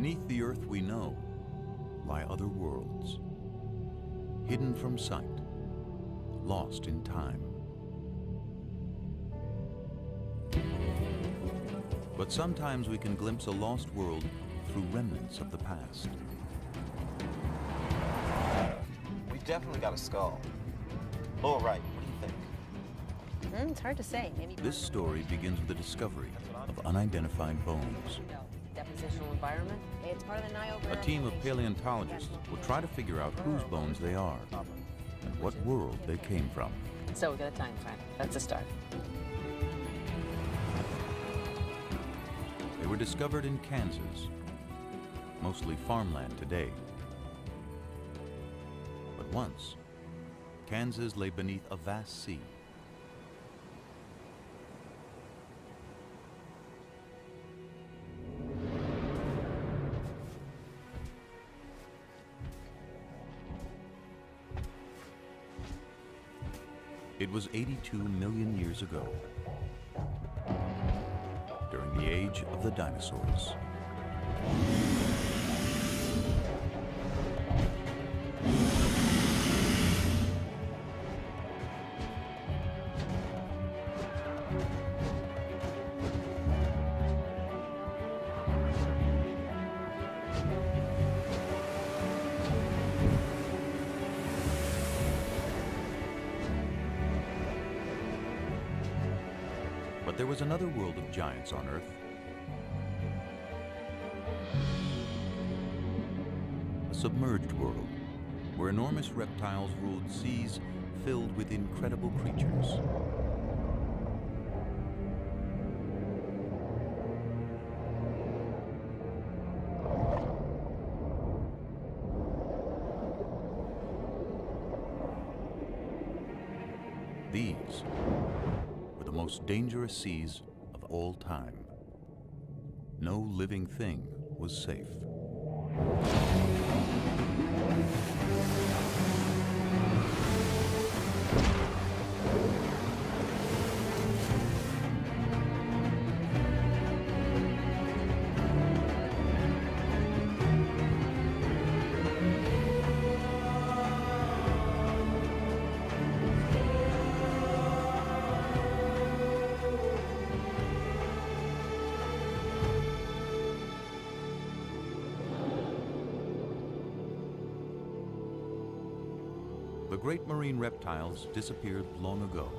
Beneath the earth we know lie other worlds, hidden from sight, lost in time. But sometimes we can glimpse a lost world through remnants of the past. We've definitely got a skull. Lower right, what do you think? It's hard to say. Maybe This story begins with the discovery of unidentified bones. depositional environment. It's part of the Niobrara. A team of paleontologists will try to figure out whose bones they are and what world they came from. So we got a time frame. That's a start. They were discovered in Kansas, mostly farmland today. But once, Kansas lay beneath a vast sea. It was 82 million years ago, during the age of the dinosaurs. But there was another world of giants on Earth. A submerged world, where enormous reptiles ruled seas filled with incredible creatures. These were the most dangerous seas of all time. No living thing was safe. The great marine reptiles disappeared long ago,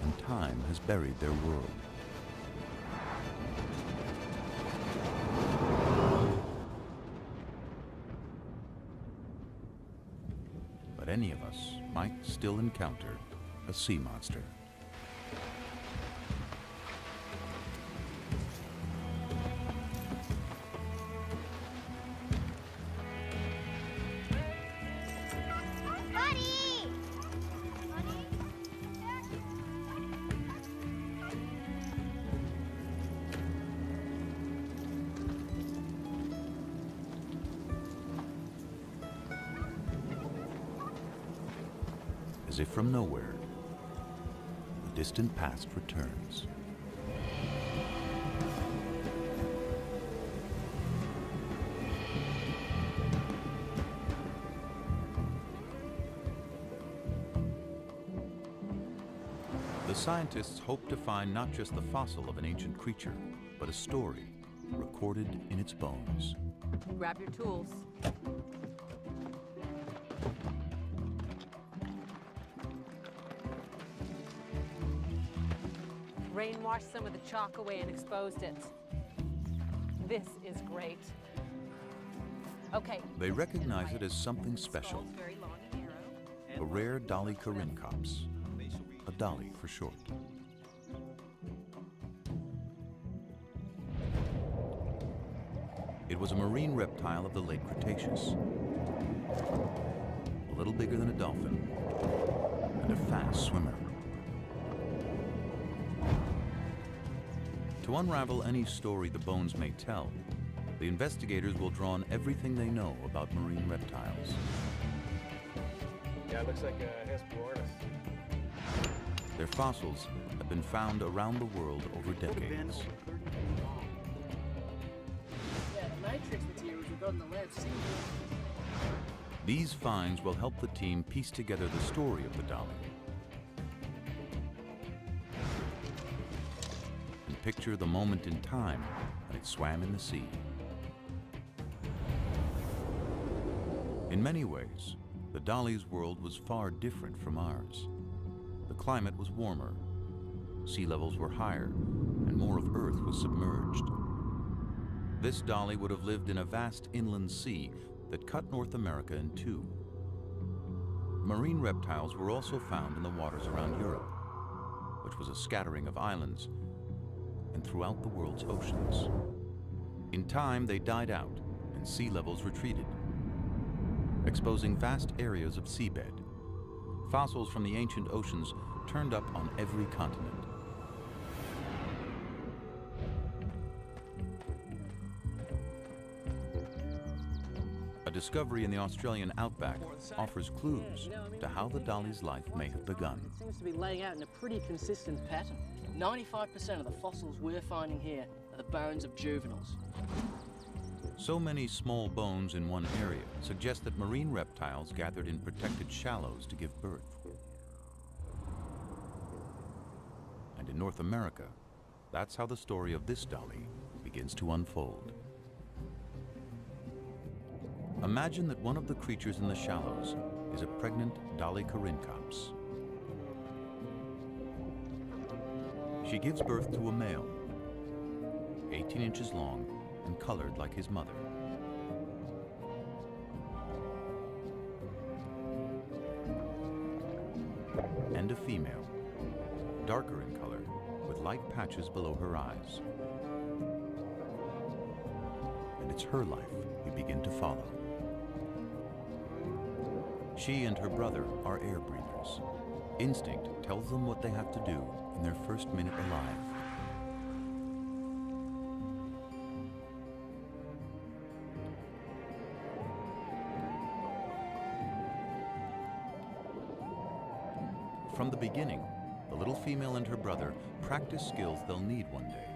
and time has buried their world. But any of us might still encounter a sea monster. As if from nowhere, the distant past returns. The scientists hope to find not just the fossil of an ancient creature, but a story recorded in its bones. Grab your tools. Rain washed some of the chalk away and exposed it. This is great. Okay. They recognize it as something special. A rare Dolly corincops, a dolly for short. It was a marine reptile of the late Cretaceous, a little bigger than a dolphin, and a fast swimmer. To unravel any story the bones may tell, the investigators will draw on everything they know about marine reptiles. Yeah, it looks like a Hesperornis. Their fossils have been found around the world over decades. Yeah, the nitrix material not allowed to see. These finds will help the team piece together the story of the dolly and picture the moment in time when it swam in the sea. In many ways, the dolly's world was far different from ours. The climate was warmer, sea levels were higher, and more of Earth was submerged. This dolly would have lived in a vast inland sea that cut North America in two. Marine reptiles were also found in the waters around Europe, which was a scattering of islands, and throughout the world's oceans. In time, they died out and sea levels retreated, exposing vast areas of seabed. Fossils from the ancient oceans turned up on every continent. A discovery in the Australian outback offers clues to how the dolly's life may have begun. It seems to be laying out in a pretty consistent pattern. 95% of the fossils we're finding here are the bones of juveniles. So many small bones in one area suggest that marine reptiles gathered in protected shallows to give birth. And in North America, that's how the story of this dolly begins to unfold. Imagine that one of the creatures in the shallows is a pregnant Dolly corincops. She gives birth to a male, 18 inches long and colored like his mother. And a female, darker in color, with light patches below her eyes. And it's her life we begin to follow. She and her brother are air breathers. Instinct tells them what they have to do in their first minute alive. From the beginning, the little female and her brother practice skills they'll need one day,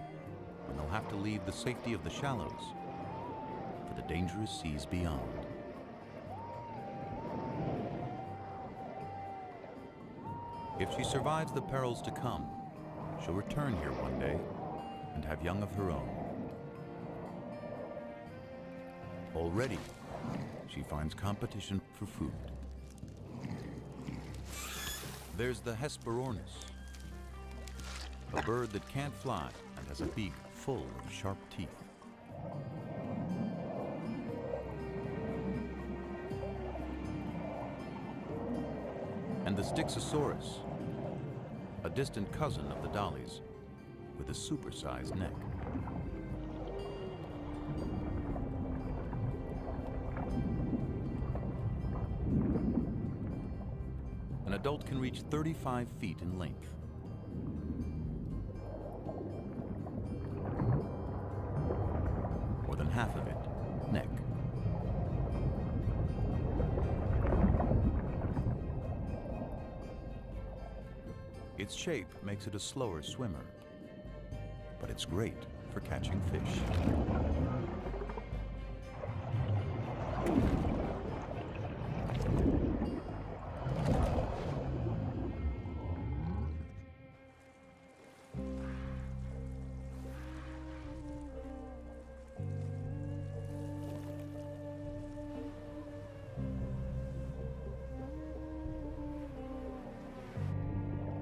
when they'll have to leave the safety of the shallows for the dangerous seas beyond. If she survives the perils to come, she'll return here one day and have young of her own. Already, she finds competition for food. There's the Hesperornis, a bird that can't fly and has a beak full of sharp teeth. And the Styxosaurus, a distant cousin of the dollies with a supersized neck. An adult can reach 35 feet in length. More than half of it, neck. Its shape makes it a slower swimmer, but it's great for catching fish.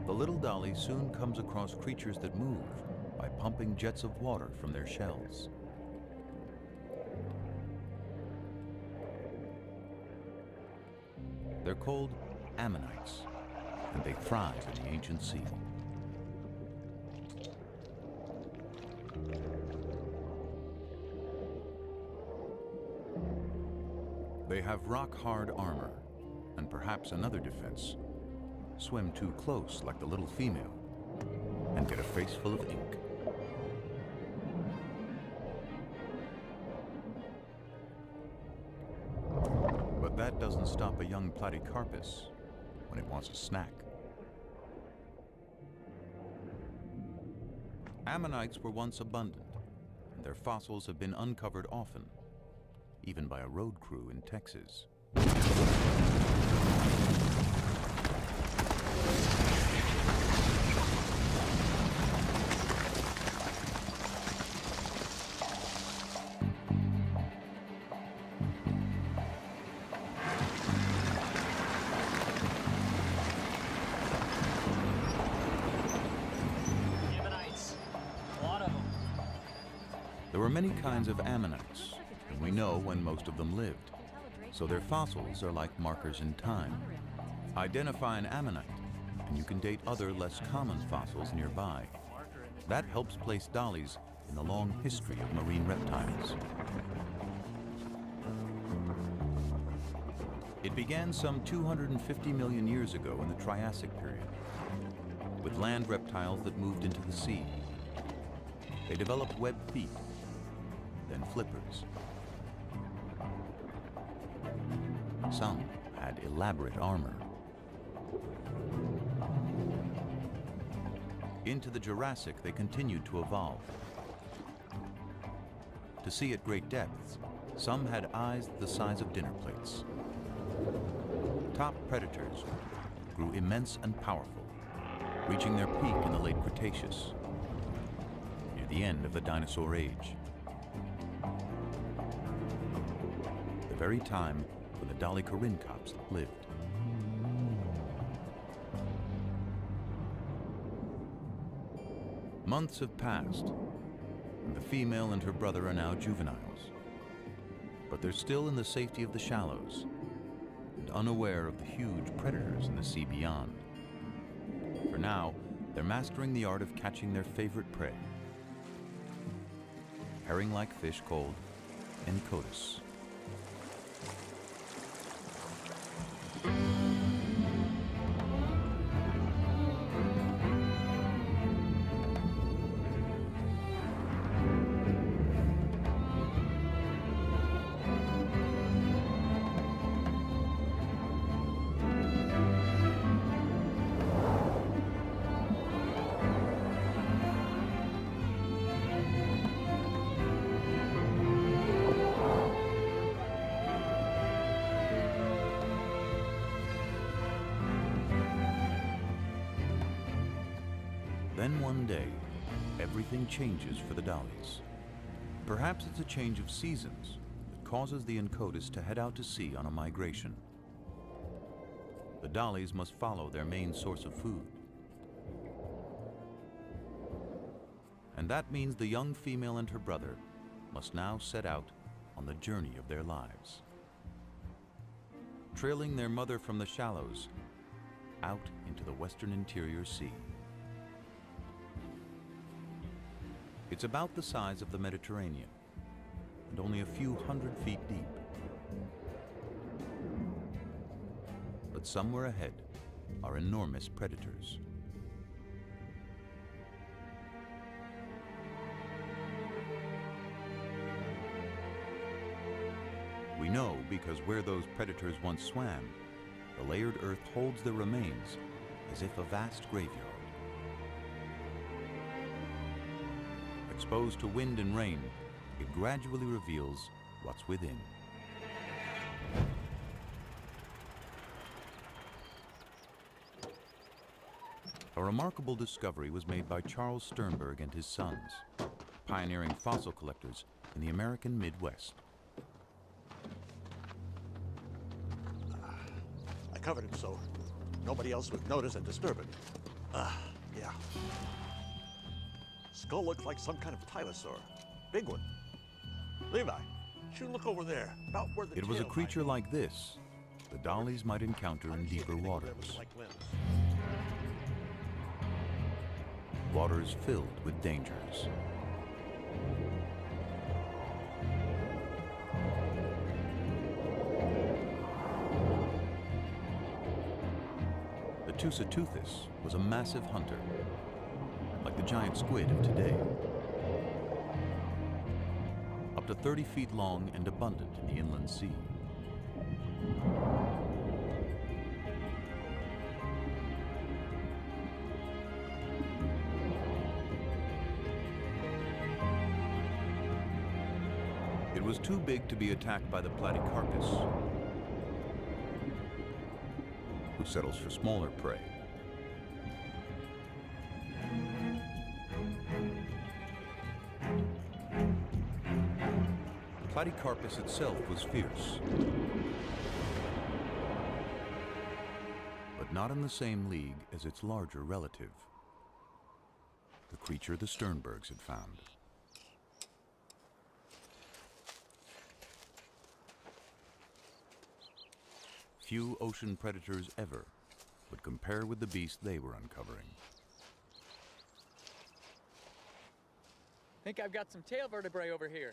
The little dolly soon comes across creatures that move by pumping jets of water from their shells. They're called ammonites, and they thrive in the ancient sea. They have rock-hard armor, and perhaps another defense: swim too close like the little female and get a face full of ink. But that doesn't stop a young platycarpus when it wants a snack. Ammonites were once abundant, and their fossils have been uncovered often. even by a road crew in Texas. There were many kinds of ammonites, and we know when most of them lived, so their fossils are like markers in time. Identify an ammonite, and you can date other less common fossils nearby. That helps place dollies in the long history of marine reptiles. It began some 250 million years ago in the Triassic period, with land reptiles that moved into the sea. They developed webbed feet, then flippers. Some had elaborate armor. Into the Jurassic, they continued to evolve. To see at great depths, some had eyes the size of dinner plates. Top predators grew immense and powerful, reaching their peak in the late Cretaceous, near the end of the dinosaur age. The very time when the dolichorhynchops lived. Months have passed, and the female and her brother are now juveniles. But they're still in the safety of the shallows, and unaware of the huge predators in the sea beyond. For now, they're mastering the art of catching their favorite prey, herring-like fish called Encotus. Then one day, everything changes for the dollies. Perhaps it's a change of seasons that causes the Encotus to head out to sea on a migration. The dollies must follow their main source of food. And that means the young female and her brother must now set out on the journey of their lives, trailing their mother from the shallows out into the western interior sea. It's about the size of the Mediterranean and only a few 100 feet deep. But somewhere ahead are enormous predators. We know because where those predators once swam, the layered earth holds their remains as if a vast graveyard. Exposed to wind and rain, it gradually reveals what's within. A remarkable discovery was made by Charles Sternberg and his sons, pioneering fossil collectors in the American Midwest. I covered it so nobody else would notice and disturb it. Yeah. Skull looks like some kind of tylosaur. Big one. Levi, should look over there, about where the It was a tail creature might like this the dollies might encounter be. I in didn't see deeper anything that waters. was like limbs. Waters filled with dangers. The Tusateuthis was a massive hunter, like the giant squid of today. Up to 30 feet long and abundant in the inland sea. It was too big to be attacked by the platycarpus, who settles for smaller prey. The platycarpus itself was fierce, but not in the same league as its larger relative, the creature the Sternbergs had found. Few ocean predators ever would compare with the beast they were uncovering. Think I've got some tail vertebrae over here.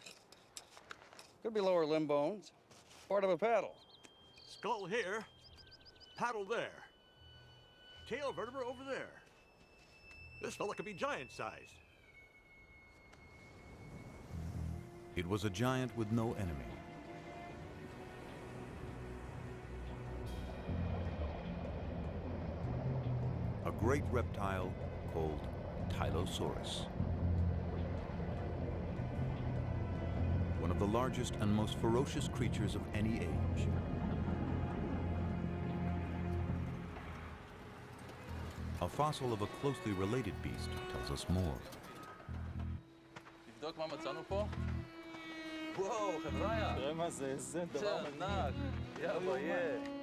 Could be lower limb bones. Part of a paddle. Skull here, paddle there. Tail vertebra over there. This fella could be giant-sized. It was a giant with no enemy. A great reptile called Dinosaurs. One of the largest and most ferocious creatures of any age. A fossil of a closely related beast tells us more. תבדוק מה מצאנו פה? וואו, חבריה. תראה מה זה, איזה דבר ענק. יא ביה.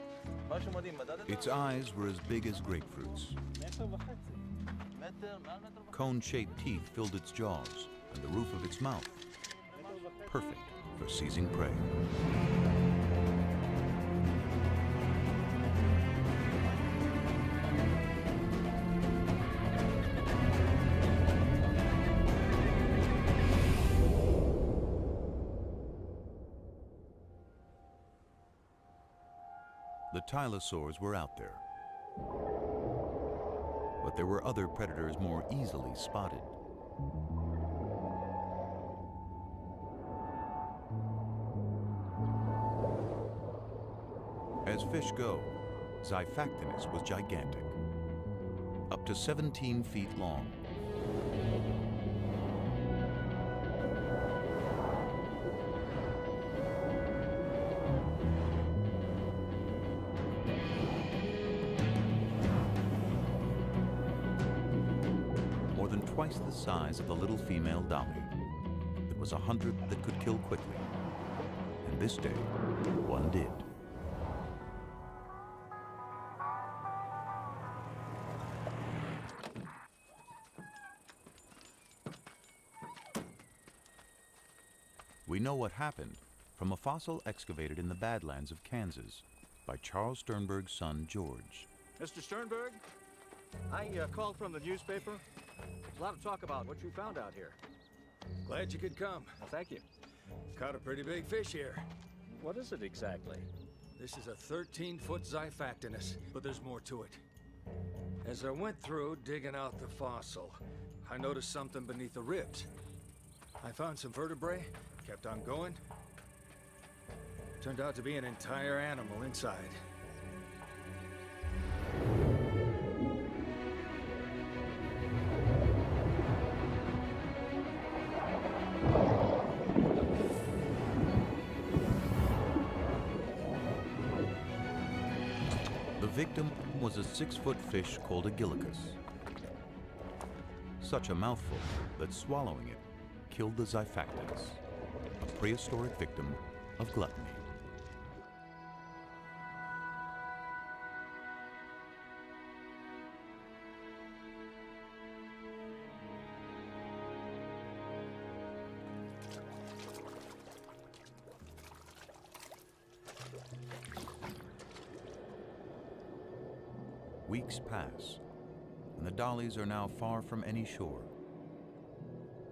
משהו מדהים, מדדת? Its eyes were as big as grapefruits. מטר וחצי. מטר, מעל מטר וחצי. Cone-shaped teeth filled its jaws and the roof of its mouth. Perfect for seizing prey. The Dinosaurs were out there, but there were other predators more easily spotted. As fish go, Xiphactinus was gigantic, up to 17 feet long. More than twice the size of the little female dolly. There was 100 that could kill quickly, and this day, one did. We know what happened from a fossil excavated in the Badlands of Kansas by Charles Sternberg's son, George. Mr. Sternberg, I called from the newspaper. There's a lot of talk about what you found out here. Glad you could come. Well, thank you. Caught a pretty big fish here. What is it exactly? This is a 13-foot Xiphactinus, but there's more to it. As I went through digging out the fossil, I noticed something beneath the ribs. I found some vertebrae, kept on going. Turned out to be an entire animal inside. The victim was a 6-foot fish called a gillicus. Such a mouthful that swallowing it killed the Xiphactinus, a prehistoric victim of gluttony. Weeks pass, and the dollies are now far from any shore,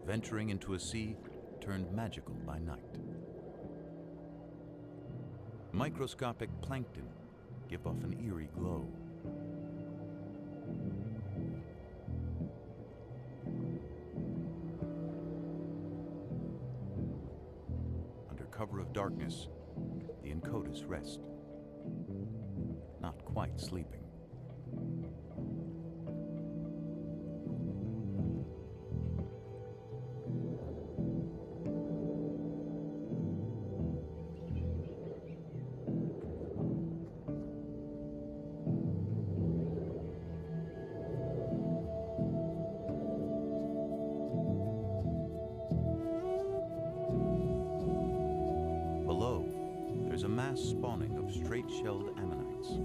venturing into a sea turned magical by night. Microscopic plankton give off an eerie glow. Under cover of darkness, the Incotus rest, not quite sleeping. mass spawning of straight-shelled ammonites.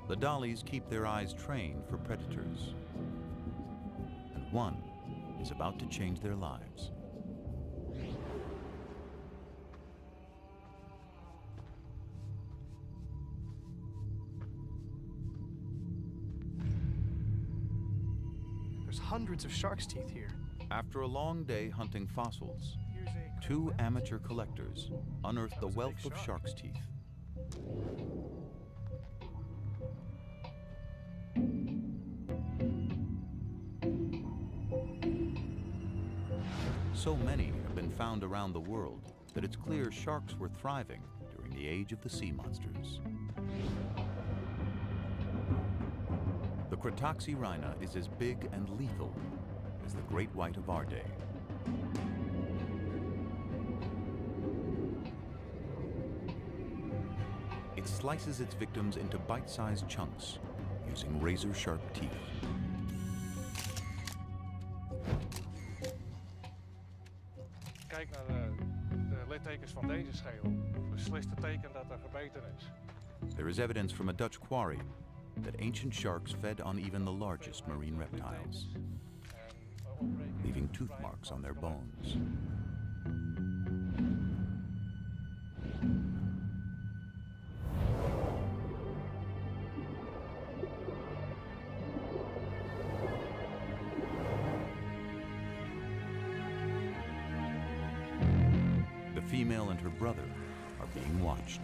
The dollies keep their eyes trained for predators, and one is about to change their lives. There's hundreds of shark's teeth here. After a long day hunting fossils, two amateur collectors unearth the wealth of shark's teeth. So many have been found around the world that it's clear sharks were thriving during the age of the sea monsters. The Cretoxyrhina is as big and lethal as the great white of our day. It slices its victims into bite-sized chunks using razor-sharp teeth. Kijk naar de littekens van deze schedel. Beslist het teken dat er gebeten is. There is evidence from a Dutch quarry that ancient sharks fed on even the largest marine reptiles, leaving tooth marks on their bones. The female and her brother are being watched.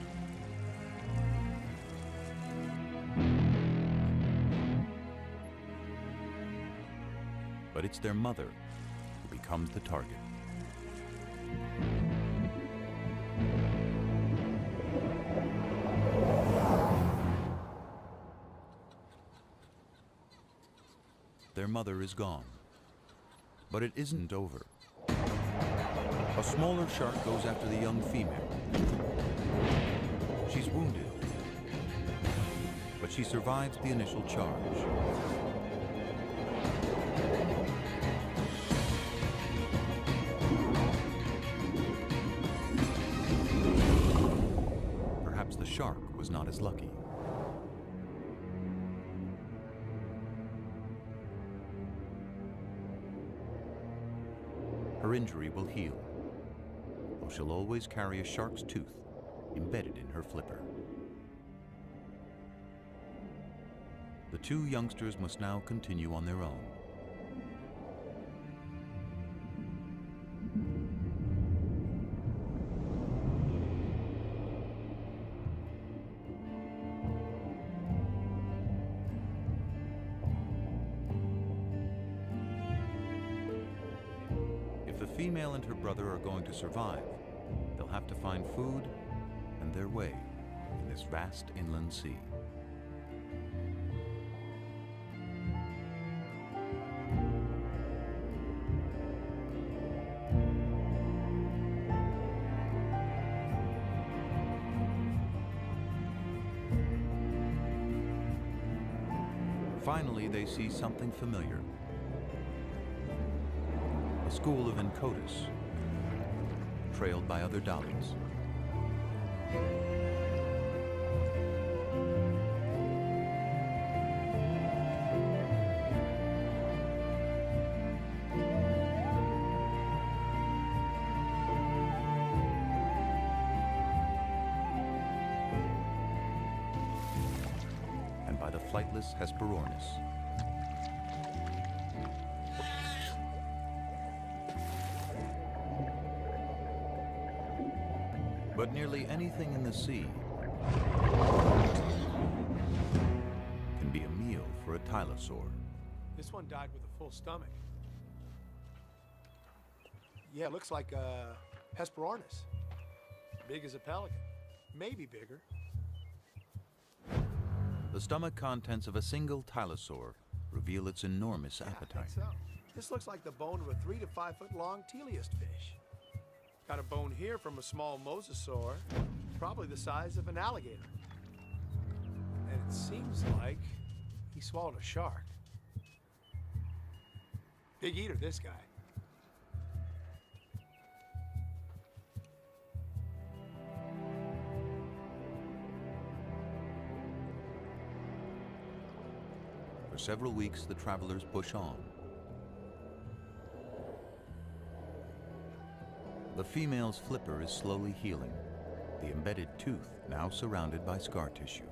But it's their mother who becomes the target. Their mother is gone, but it isn't over. A smaller shark goes after the young female. She's wounded, but she survives the initial charge. Perhaps the shark was not as lucky. Her injury will heal, though she'll always carry a shark's tooth embedded in her flipper. The two youngsters must now continue on their own. If the female and her brother are going to survive, they'll have to find food and their way in this vast inland sea. Finally, they see something familiar. A school of Encotus, trailed by other dollies. And by the flightless Hesperornis. But nearly anything in the sea can be a meal for a tylosaur. This one died with a full stomach. Yeah, it looks like Hesperornis. Big as a pelican. Maybe bigger. The stomach contents of a single tylosaur reveal its enormous Yeah, I appetite. think so. This looks like the bone of a 3 to 5 foot long teleost fish. Got a bone here from a small mosasaur, probably the size of an alligator. And it seems like he swallowed a shark. Big eater, this guy. For several weeks, the travelers push on. The female's flipper is slowly healing, the embedded tooth now surrounded by scar tissue.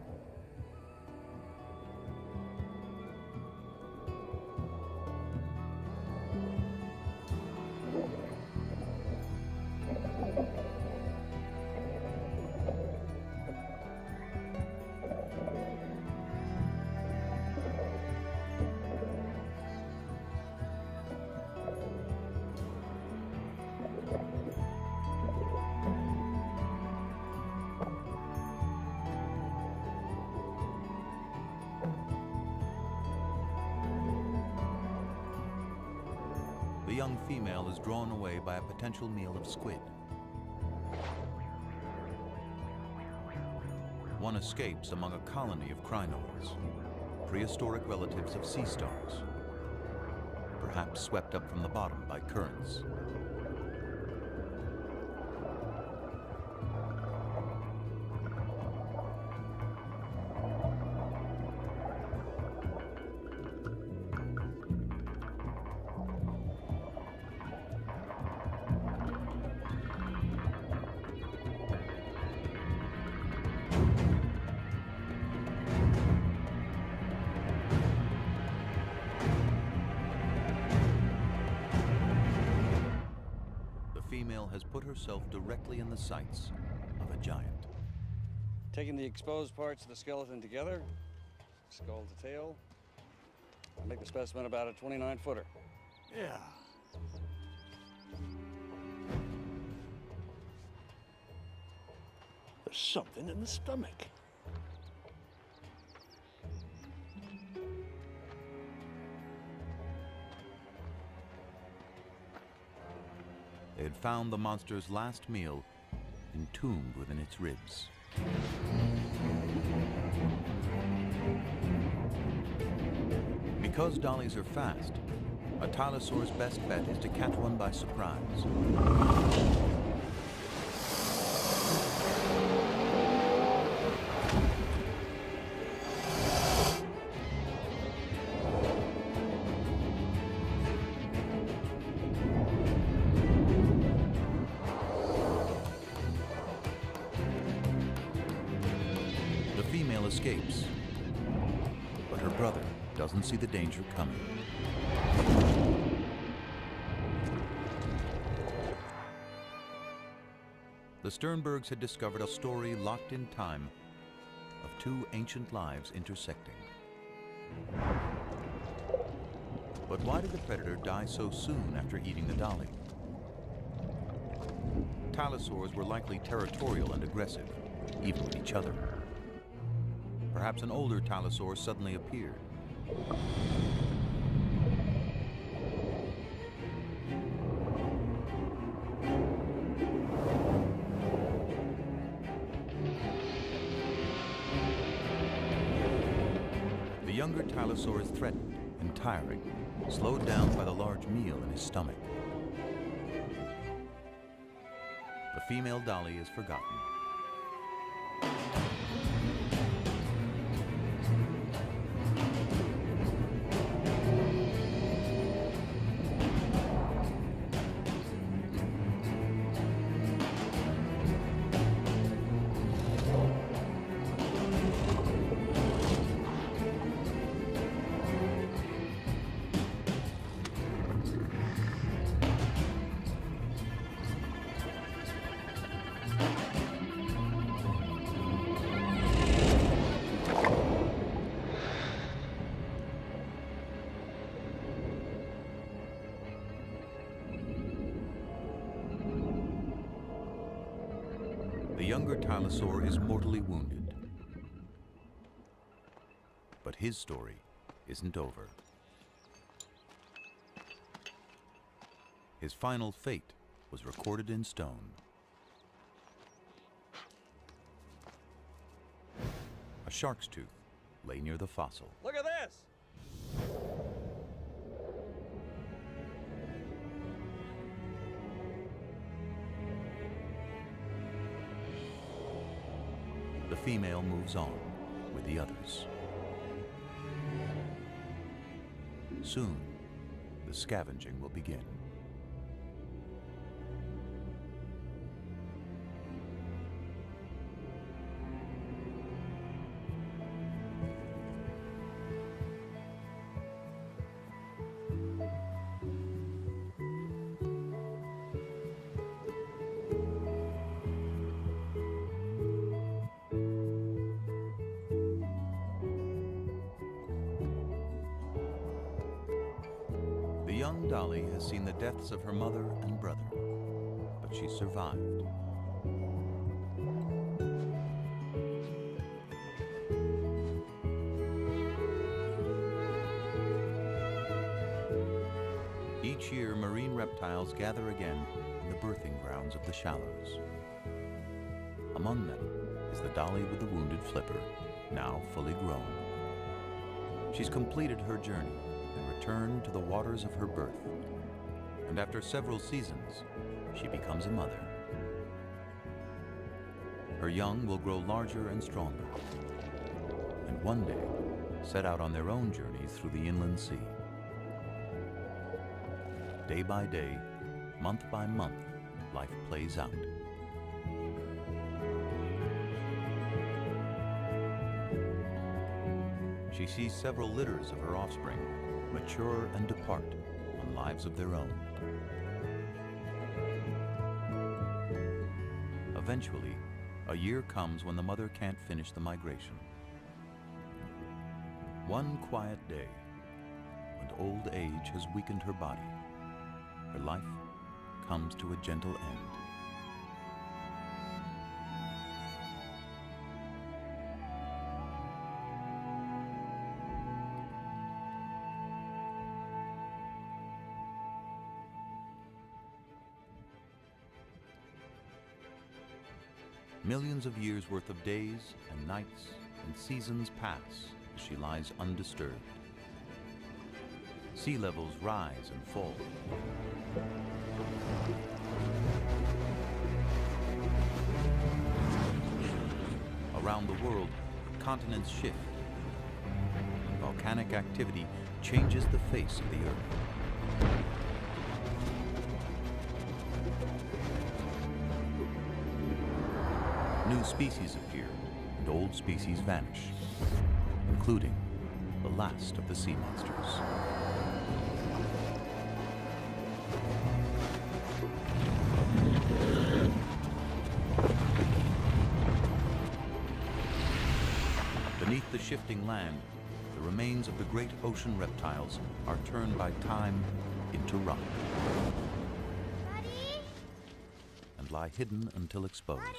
The young female is drawn away by a potential meal of squid. One escapes among a colony of crinoids, prehistoric relatives of sea stars, perhaps swept up from the bottom by currents. Female has put herself directly in the sights of a giant. Taking the exposed parts of the skeleton together, skull to tail, I make the specimen about a 29-footer. Yeah. There's something in the stomach. They had found the monster's last meal entombed within its ribs. Because dollies are fast, a Tylosaur's best bet is to catch one by surprise. The female escapes, but her brother doesn't see the danger coming. The Sternbergs had discovered a story locked in time of two ancient lives intersecting. But why did the predator die so soon after eating the dolly? Tylosaurs were likely territorial and aggressive, even with each other. Perhaps an older Tylosaur suddenly appeared. The younger Tylosaur is threatened and tiring, slowed down by the large meal in his stomach. The female dolly is forgotten. The younger Tylosaur is mortally wounded. But his story isn't over. His final fate was recorded in stone. A shark's tooth lay near the fossil. Look at this! The female moves on with the others. Soon, the scavenging will begin. The young Dolly has seen the deaths of her mother and brother, but she survived. Each year, marine reptiles gather again in the birthing grounds of the shallows. Among them is the Dolly with the wounded flipper, now fully grown. She's completed her journey and returned to the waters of her birth. And after several seasons, she becomes a mother. Her young will grow larger and stronger, and one day set out on their own journeys through the inland sea. Day by day, month by month, life plays out. She sees several litters of her offspring mature and depart on lives of their own. Eventually, a year comes when the mother can't finish the migration. One quiet day, when old age has weakened her body, her life comes to a gentle end. Millions of years worth of days and nights and seasons pass as she lies undisturbed. Sea levels rise and fall. Around the world, continents shift. Volcanic activity changes the face of the Earth. New species appear, and old species vanish, including the last of the sea monsters. Beneath the shifting land, the remains of the great ocean reptiles are turned by time into rock. Daddy? And lie hidden until exposed. Daddy?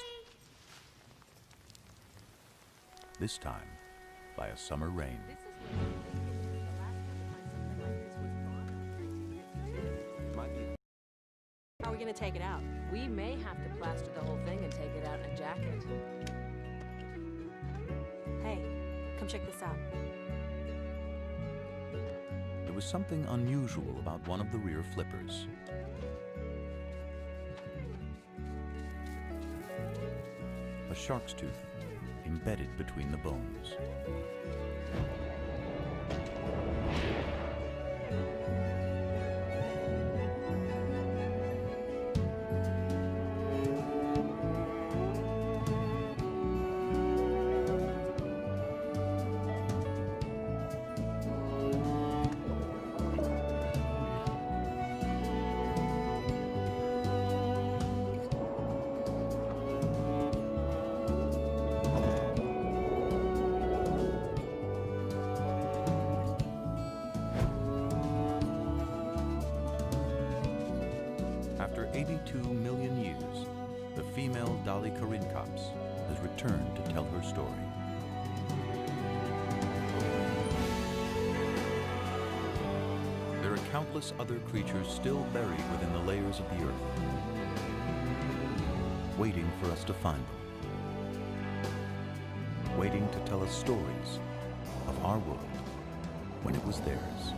This time by a summer rain. How are we going to take it out? We may have to plaster the whole thing and take it out in a jacket. Hey, come check this out. There was something unusual about one of the rear flippers. A shark's tooth embedded between the bones. After 82 million years, the female Dolly Corincops has returned to tell her story. There are countless other creatures still buried within the layers of the earth, waiting for us to find them, waiting to tell us stories of our world when it was theirs.